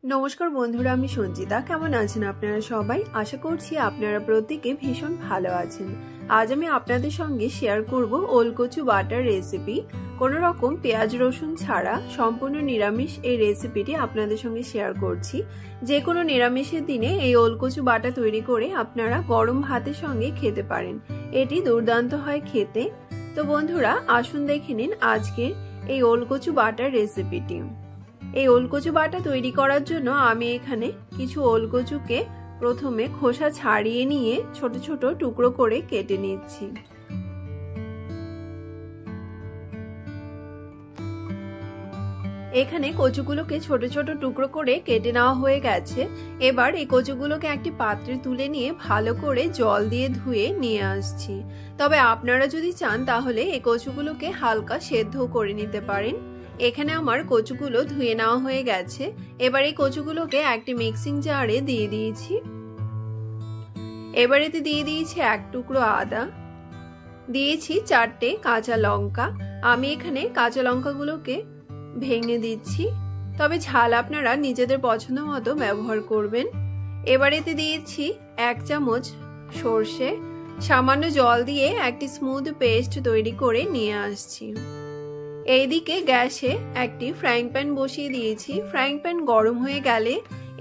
নমস্কার বন্ধুরা, আমি সঞ্চিতা। কেমন আছেন আপনারা সবাই? আশা করছি আপনারা প্রত্যেকে ভীষণ ভালো আছেন। আজ আমি আপনাদের সঙ্গে শেয়ার করব ওলকচু বাটার রেসিপি। কোনো রকম পেঁয়াজ রসুন ছাড়া সম্পূর্ণ নিরামিষ এই রেসিপিটি আপনাদের সঙ্গে শেয়ার করছি। যে কোনো নিরামিষের দিনে এই ওলকচু বাটা তৈরি করে আপনারা গরম ভাতের সঙ্গে খেতে পারেন। এটি দুর্দান্ত হয় খেতে। তো বন্ধুরা, আসুন দেখে নিন আজকের এই ওলকচু বাটার রেসিপিটি। এই ওলকচু বাটা তৈরি করার জন্য আমি এখানে কিছু ওলকচুকে প্রথমে খোসা ছাড়িয়ে নিয়ে ছোট ছোট টুকরো করে কেটে নিচ্ছি। এখানে কচুগুলোকে ছোট ছোট টুকরো করে কেটে নেওয়া হয়ে গেছে। এবার এই কচুগুলোকে একটি পাত্রে তুলে নিয়ে ভালো করে জল দিয়ে ধুয়ে নিয়ে আসছি। তবে আপনারা যদি চান তাহলে এই কচুগুলোকে হালকা সেদ্ধ করে নিতে পারেন। এখানে আমার কচুগুলো ধুয়ে নেওয়া হয়ে গেছে। এবার এই কচুগুলোকে একটি মিক্সিং জারে দিয়ে দিয়েছি। এবার এতে দিয়ে দিয়েছি এক টুকরো আদা, দিয়েছি 4টে কাঁচা লঙ্কা। আমি এখানে কাঁচা লঙ্কাগুলোকে ভেঙে দিচ্ছি, তবে ঝাল আপনারা নিজেদের পছন্দ মতো ব্যবহার করবেন। এবার এতে দিয়েছি 1 চামচ সর্ষে। সামান্য জল দিয়ে একটি স্মুথ পেস্ট তৈরি করে নিয়ে আসছি। এইদিকে গ্যাসে একটি ফ্রাইং প্যান বসিয়ে দিয়েছি। ফ্রাইং প্যান গরম হয়ে গেলে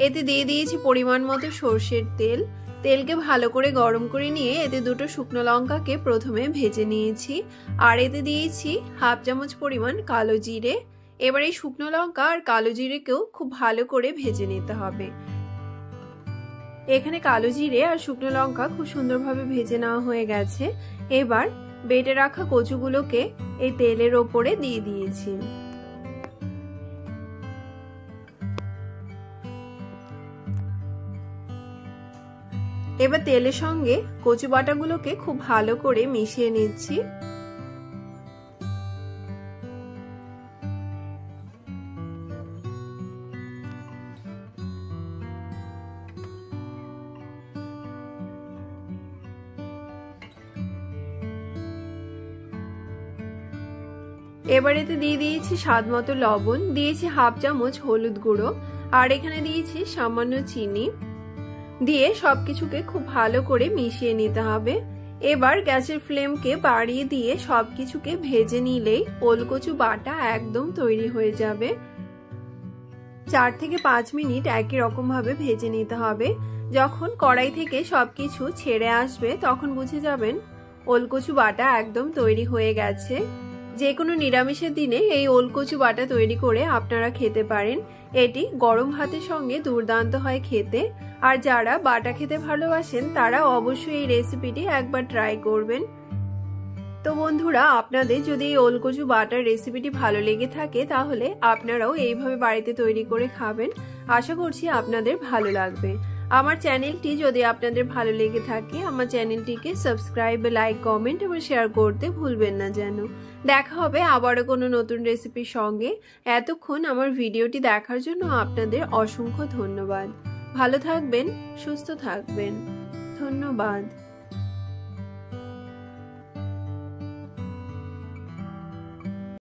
এতে দিয়ে দিয়েছি পরিমাণ মতো সর্ষের তেল। তেলকে ভালো করে গরম করে নিয়ে এতে 2টো শুকনো লঙ্কাকে প্রথমে ভেজে নিয়েছি। আর এতে দিয়েছি 1/2 চামচ পরিমাণ কালো জিরে। এবার এই শুকনো লঙ্কা আর কালো জিরেকেও খুব ভালো করে ভেজে নিতে হবে। এখানে কালো জিরে আর শুকনো লঙ্কা খুব সুন্দরভাবে ভেজে নেওয়া হয়ে গেছে। এবার বেটে রাখা কচুগুলোকে এই তেলের ওপরে দিয়ে দিয়েছি। এবার তেলের সঙ্গে কচু বাটাগুলোকে খুব ভালো করে মিশিয়ে নিচ্ছি। এবার এতে দিয়ে দিয়েছি স্বাদ মতো লবণ, দিয়েছি 1/2 চামচ হলুদ গুঁড়ো, আর এখানে দিয়েছি সামান্য চিনি। দিয়ে সবকিছুকে খুব ভালো করে মিশিয়ে নিতে হবে। এবার গ্যাসের ফ্লেমকে বাড়িয়ে দিয়ে সবকিছুকে ভেজে নিলেই ওলকচু বাটা একদম তৈরি হয়ে যাবে। 4 থেকে 5 মিনিট একই রকম ভাবে ভেজে নিতে হবে। যখন কড়াই থেকে সবকিছু ছেড়ে আসবে তখন বুঝে যাবেন ওলকচু বাটা একদম তৈরি হয়ে গেছে। যে কোনো নিরামিষের দিনে এই ওলকচু বাটা তৈরি করে আপনারা খেতে পারেন। এটি গরম ভাতের সঙ্গে দুর্দান্ত হয় খেতে। আর যারা বাটা খেতে ভালোবাসেন তারা অবশ্যই এই রেসিপিটি একবার ট্রাই করবেন। তো বন্ধুরা, আপনাদের যদি এই ওলকচু বাটার রেসিপিটি ভালো লেগে থাকে তাহলে আপনারাও এইভাবে বাড়িতে তৈরি করে খাবেন। আশা করছি আপনাদের ভালো লাগবে। আমার চ্যানেলটি যদি আপনাদের ভালো লেগে থাকে আমার চ্যানেলটিকে সাবস্ক্রাইব, লাইক, কমেন্ট এবং শেয়ার করতে ভুলবেন না যেন। দেখা হবে আবারও কোনো নতুন রেসিপির সঙ্গে। এতক্ষণ আমার ভিডিওটি দেখার জন্য আপনাদের অসংখ্য ধন্যবাদ। ভালো থাকবেন, সুস্থ থাকবেন। ধন্যবাদ।